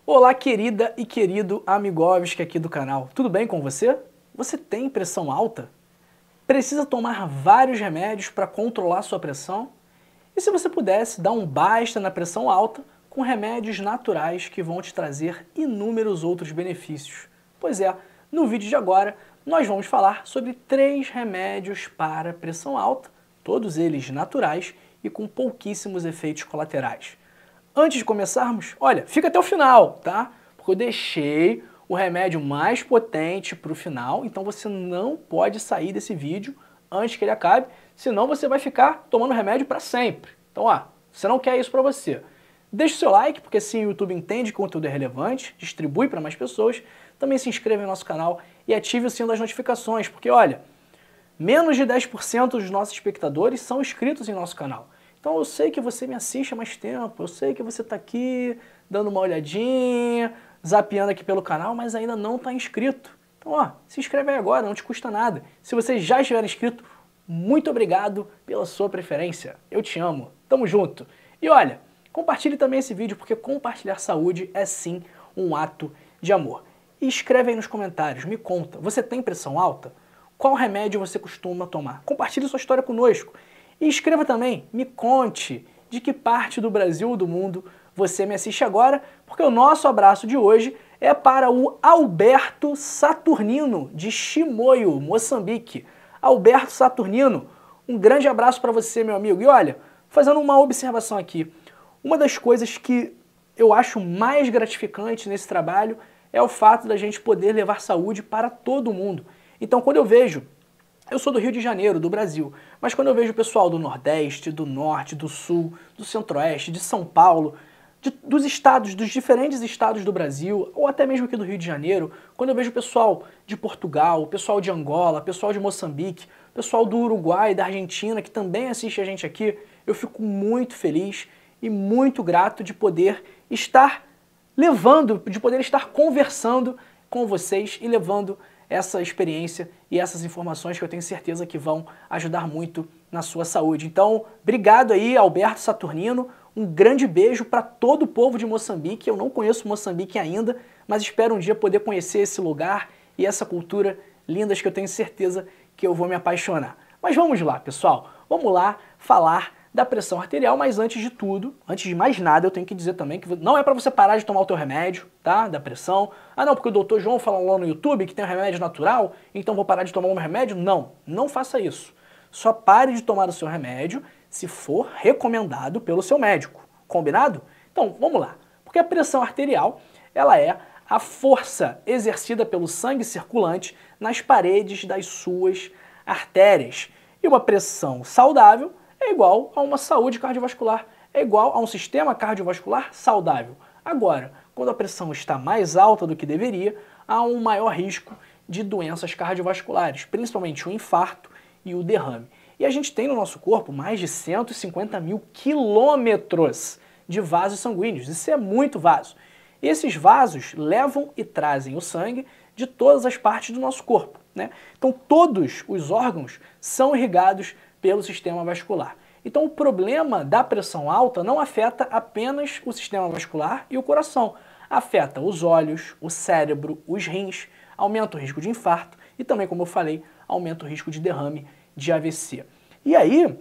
Olá, querida e querido Amigovski aqui do canal. Tudo bem com você? Você tem pressão alta? Precisa tomar vários remédios para controlar sua pressão? E se você pudesse dar um basta na pressão alta com remédios naturais que vão te trazer inúmeros outros benefícios? Pois é, no vídeo de agora nós vamos falar sobre 3 remédios para pressão alta, todos eles naturais e com pouquíssimos efeitos colaterais. Antes de começarmos, olha, fica até o final, tá? Porque eu deixei o remédio mais potente para o final, então você não pode sair desse vídeo antes que ele acabe, senão você vai ficar tomando remédio para sempre. Então, você não quer isso para você. Deixe o seu like, porque assim o YouTube entende que o conteúdo é relevante, distribui para mais pessoas. Também se inscreva no nosso canal e ative o sino das notificações, porque olha, menos de 10% dos nossos espectadores são inscritos em nosso canal. Então eu sei que você me assiste há mais tempo, eu sei que você está aqui dando uma olhadinha, zapeando aqui pelo canal, mas ainda não está inscrito. Então, se inscreve aí agora, não te custa nada. Se você já estiver inscrito, muito obrigado pela sua preferência. Eu te amo. Tamo junto. E olha, compartilhe também esse vídeo, porque compartilhar saúde é sim um ato de amor. E escreve aí nos comentários, me conta, você tem pressão alta? Qual remédio você costuma tomar? Compartilhe sua história conosco. E escreva também, me conte de que parte do Brasil ou do mundo você me assiste agora, porque o nosso abraço de hoje é para o Alberto Saturnino, de Chimoio, Moçambique. Alberto Saturnino, um grande abraço para você, meu amigo. E olha, fazendo uma observação aqui, uma das coisas que eu acho mais gratificante nesse trabalho é o fato da gente poder levar saúde para todo mundo. Então, quando eu sou do Rio de Janeiro, do Brasil, mas quando eu vejo o pessoal do Nordeste, do Norte, do Sul, do Centro-Oeste, de São Paulo, dos estados, dos diferentes estados do Brasil, ou até mesmo aqui do Rio de Janeiro, quando eu vejo o pessoal de Portugal, o pessoal de Angola, o pessoal de Moçambique, o pessoal do Uruguai, da Argentina, que também assiste a gente aqui, eu fico muito feliz e muito grato de poder estar levando, de poder estar conversando com vocês e levando essa experiência e essas informações que eu tenho certeza que vão ajudar muito na sua saúde. Então, obrigado aí, Alberto Saturnino, um grande beijo para todo o povo de Moçambique. Eu não conheço Moçambique ainda, mas espero um dia poder conhecer esse lugar e essa cultura lindas que eu tenho certeza que eu vou me apaixonar. Mas vamos lá, pessoal, vamos lá falar da pressão arterial, mas antes de tudo, antes de mais nada, eu tenho que dizer também que não é para você parar de tomar o teu remédio, tá, da pressão. Ah não, porque o Dr. João falou lá no YouTube que tem um remédio natural, então vou parar de tomar um remédio. Não, não faça isso. Só pare de tomar o seu remédio se for recomendado pelo seu médico, combinado? Então, vamos lá, porque a pressão arterial, ela é a força exercida pelo sangue circulante nas paredes das suas artérias. E uma pressão saudável é igual a uma saúde cardiovascular, é igual a um sistema cardiovascular saudável. Agora, quando a pressão está mais alta do que deveria, há um maior risco de doenças cardiovasculares, principalmente o infarto e o derrame. E a gente tem no nosso corpo mais de 150 mil quilômetros de vasos sanguíneos, isso é muito vaso. E esses vasos levam e trazem o sangue de todas as partes do nosso corpo, né? Então todos os órgãos são irrigados pelo sistema vascular. Então o problema da pressão alta não afeta apenas o sistema vascular e o coração, afeta os olhos, o cérebro, os rins, aumenta o risco de infarto e também, como eu falei, aumenta o risco de derrame de AVC. E aí,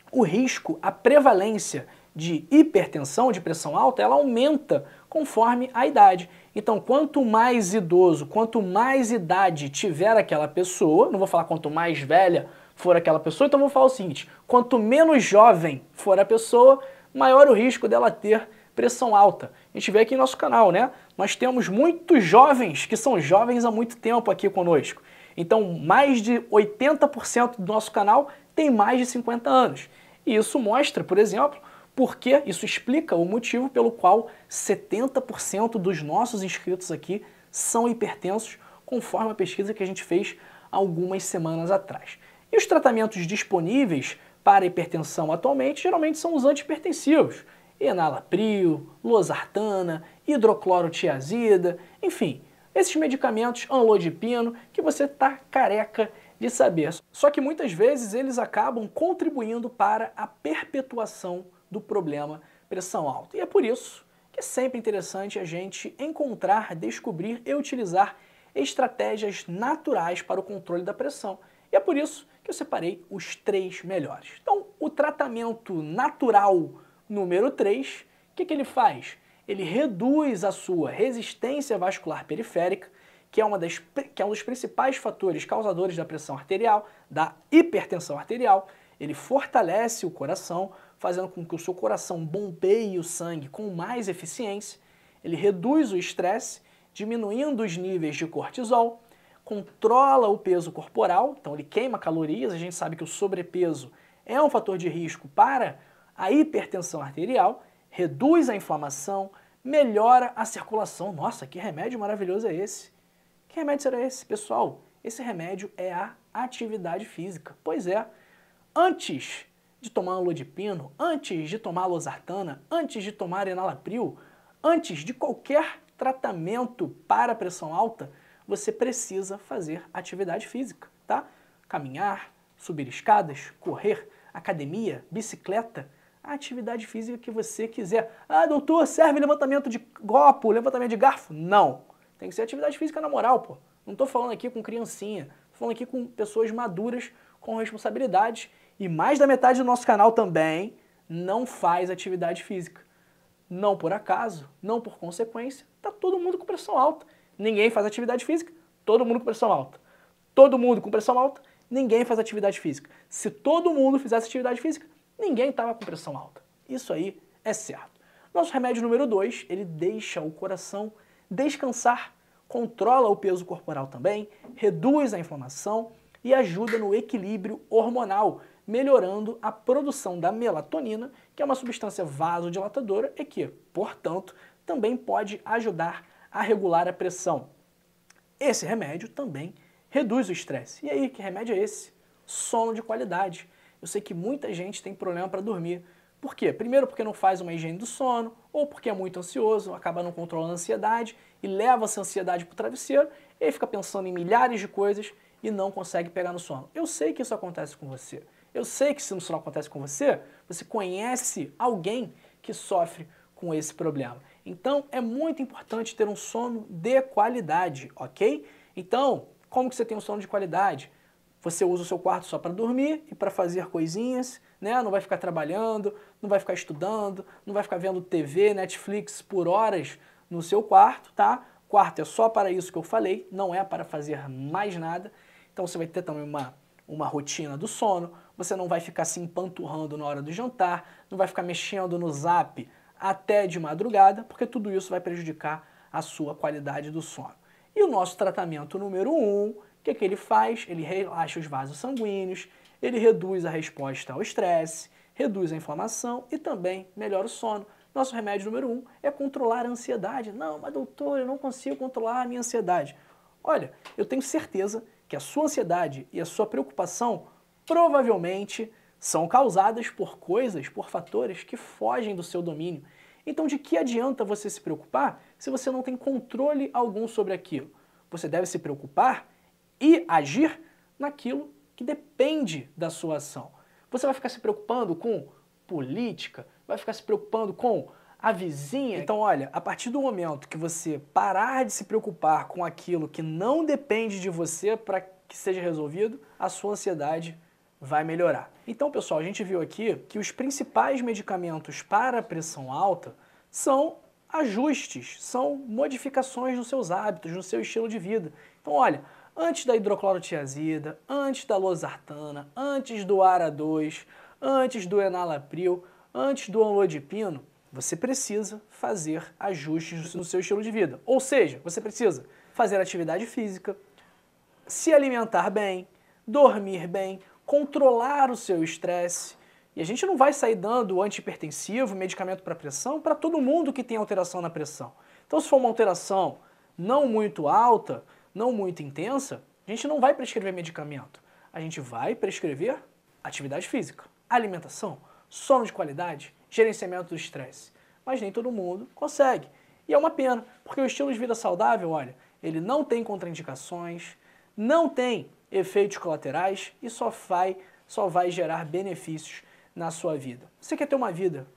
o risco, a prevalência de hipertensão, de pressão alta, ela aumenta conforme a idade. Então, quanto mais idoso, quanto mais idade tiver aquela pessoa, não vou falar quanto mais velha for aquela pessoa, então vou falar o seguinte, quanto menos jovem for a pessoa, maior o risco dela ter pressão alta. A gente vê aqui em nosso canal, né? Nós temos muitos jovens que são jovens há muito tempo aqui conosco. Então, mais de 80% do nosso canal tem mais de 50 anos. E isso mostra, por exemplo, porque isso explica o motivo pelo qual 70% dos nossos inscritos aqui são hipertensos, conforme a pesquisa que a gente fez algumas semanas atrás. E os tratamentos disponíveis para hipertensão atualmente geralmente são os antihipertensivos, enalapril, losartana, hidroclorotiazida, enfim, esses medicamentos amlodipino que você está careca de saber. Só que muitas vezes eles acabam contribuindo para a perpetuação do problema pressão alta. E é por isso que é sempre interessante a gente encontrar, descobrir e utilizar estratégias naturais para o controle da pressão. E é por isso que eu separei os 3 melhores. Então, o tratamento natural número 3, o que ele faz? Ele reduz a sua resistência vascular periférica, que é um dos principais fatores causadores da pressão arterial, da hipertensão arterial. Ele fortalece o coração, fazendo com que o seu coração bombeie o sangue com mais eficiência. Ele reduz o estresse, diminuindo os níveis de cortisol, controla o peso corporal, então ele queima calorias. A gente sabe que o sobrepeso é um fator de risco para a hipertensão arterial, reduz a inflamação, melhora a circulação. Nossa, que remédio maravilhoso é esse? Que remédio será esse? Pessoal, esse remédio é a atividade física. Pois é, antes de tomar amlodipino, antes de tomar losartana, antes de tomar enalapril, antes de qualquer tratamento para pressão alta, você precisa fazer atividade física, tá? Caminhar, subir escadas, correr, academia, bicicleta, a atividade física que você quiser. Ah, doutor, serve levantamento de copo, levantamento de garfo? Não. Tem que ser atividade física na moral, pô. Não tô falando aqui com criancinha, tô falando aqui com pessoas maduras, com responsabilidade. E mais da metade do nosso canal também não faz atividade física. Não por acaso, não por consequência, tá todo mundo com pressão alta. Ninguém faz atividade física, todo mundo com pressão alta. Todo mundo com pressão alta, ninguém faz atividade física. Se todo mundo fizesse atividade física, ninguém estava com pressão alta. Isso aí é certo. Nosso remédio número 2, ele deixa o coração descansar, controla o peso corporal também, reduz a inflamação e ajuda no equilíbrio hormonal, melhorando a produção da melatonina, que é uma substância vasodilatadora e que, portanto, também pode ajudar a regular a pressão. Esse remédio também reduz o estresse. E aí, que remédio é esse? Sono de qualidade. Eu sei que muita gente tem problema para dormir. Por quê? Primeiro porque não faz uma higiene do sono, ou porque é muito ansioso, acaba não controlando a ansiedade e leva essa ansiedade para o travesseiro, e aí fica pensando em milhares de coisas e não consegue pegar no sono. Eu sei que isso acontece com você. Eu sei que se isso não acontece com você, você conhece alguém que sofre com esse problema. Então, é muito importante ter um sono de qualidade, ok? Então, como que você tem um sono de qualidade? Você usa o seu quarto só para dormir e para fazer coisinhas, né? Não vai ficar trabalhando, não vai ficar estudando, não vai ficar vendo TV, Netflix por horas no seu quarto, tá? Quarto é só para isso que eu falei, não é para fazer mais nada. Então você vai ter também uma rotina do sono, você não vai ficar se empanturrando na hora do jantar, não vai ficar mexendo no Zap até de madrugada, porque tudo isso vai prejudicar a sua qualidade do sono. E o nosso tratamento número 1, o que ele faz? Ele relaxa os vasos sanguíneos, ele reduz a resposta ao estresse, reduz a inflamação e também melhora o sono. Nosso remédio número 1 é controlar a ansiedade. Não, mas doutor, eu não consigo controlar a minha ansiedade. Olha, eu tenho certeza que a sua ansiedade e a sua preocupação provavelmente são causadas por coisas, por fatores que fogem do seu domínio. Então, de que adianta você se preocupar se você não tem controle algum sobre aquilo? Você deve se preocupar e agir naquilo que depende da sua ação. Você vai ficar se preocupando com política, vai ficar se preocupando com a vizinha. Então, olha, a partir do momento que você parar de se preocupar com aquilo que não depende de você para que seja resolvido, a sua ansiedade vai melhorar. Então, pessoal, a gente viu aqui que os principais medicamentos para a pressão alta são ajustes, são modificações nos seus hábitos, no seu estilo de vida. Então, olha, antes da hidroclorotiazida, antes da losartana, antes do ARA2, antes do enalapril, antes do amlodipino, você precisa fazer ajustes no seu estilo de vida. Ou seja, você precisa fazer atividade física, se alimentar bem, dormir bem, controlar o seu estresse. E a gente não vai sair dando antihipertensivo, medicamento para pressão, para todo mundo que tem alteração na pressão. Então, se for uma alteração não muito alta, não muito intensa, a gente não vai prescrever medicamento. A gente vai prescrever atividade física, alimentação, sono de qualidade, gerenciamento do estresse. Mas nem todo mundo consegue. E é uma pena, porque o estilo de vida saudável, olha, ele não tem contraindicações, não tem efeitos colaterais e só vai gerar benefícios na sua vida. Você quer ter uma vida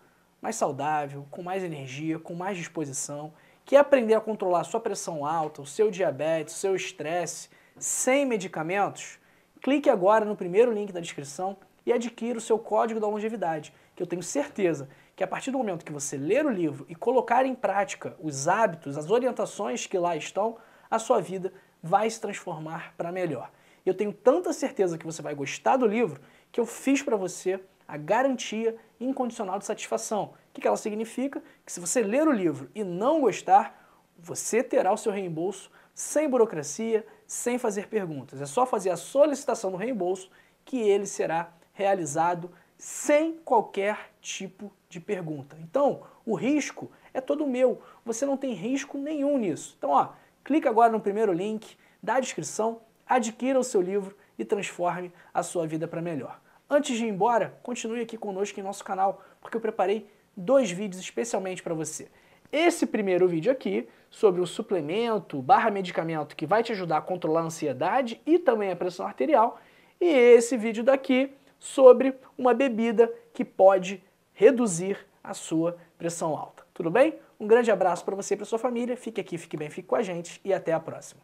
mais saudável, com mais energia, com mais disposição, quer aprender a controlar a sua pressão alta, o seu diabetes, o seu estresse, sem medicamentos, clique agora no primeiro link da descrição e adquira o seu código da longevidade, que eu tenho certeza que a partir do momento que você ler o livro e colocar em prática os hábitos, as orientações que lá estão, a sua vida vai se transformar para melhor. Eu tenho tanta certeza que você vai gostar do livro que eu fiz para você a garantia incondicional de satisfação. O que ela significa? Que se você ler o livro e não gostar, você terá o seu reembolso sem burocracia, sem fazer perguntas. É só fazer a solicitação do reembolso que ele será realizado sem qualquer tipo de pergunta. Então, o risco é todo meu. Você não tem risco nenhum nisso. Então, ó, clica agora no primeiro link da descrição, adquira o seu livro e transforme a sua vida para melhor. Antes de ir embora, continue aqui conosco em nosso canal, porque eu preparei 2 vídeos especialmente para você. Esse primeiro vídeo aqui, sobre o suplemento / medicamento que vai te ajudar a controlar a ansiedade e também a pressão arterial, e esse vídeo daqui sobre uma bebida que pode reduzir a sua pressão alta. Tudo bem? Um grande abraço para você e para sua família, fique aqui, fique bem, fique com a gente e até a próxima.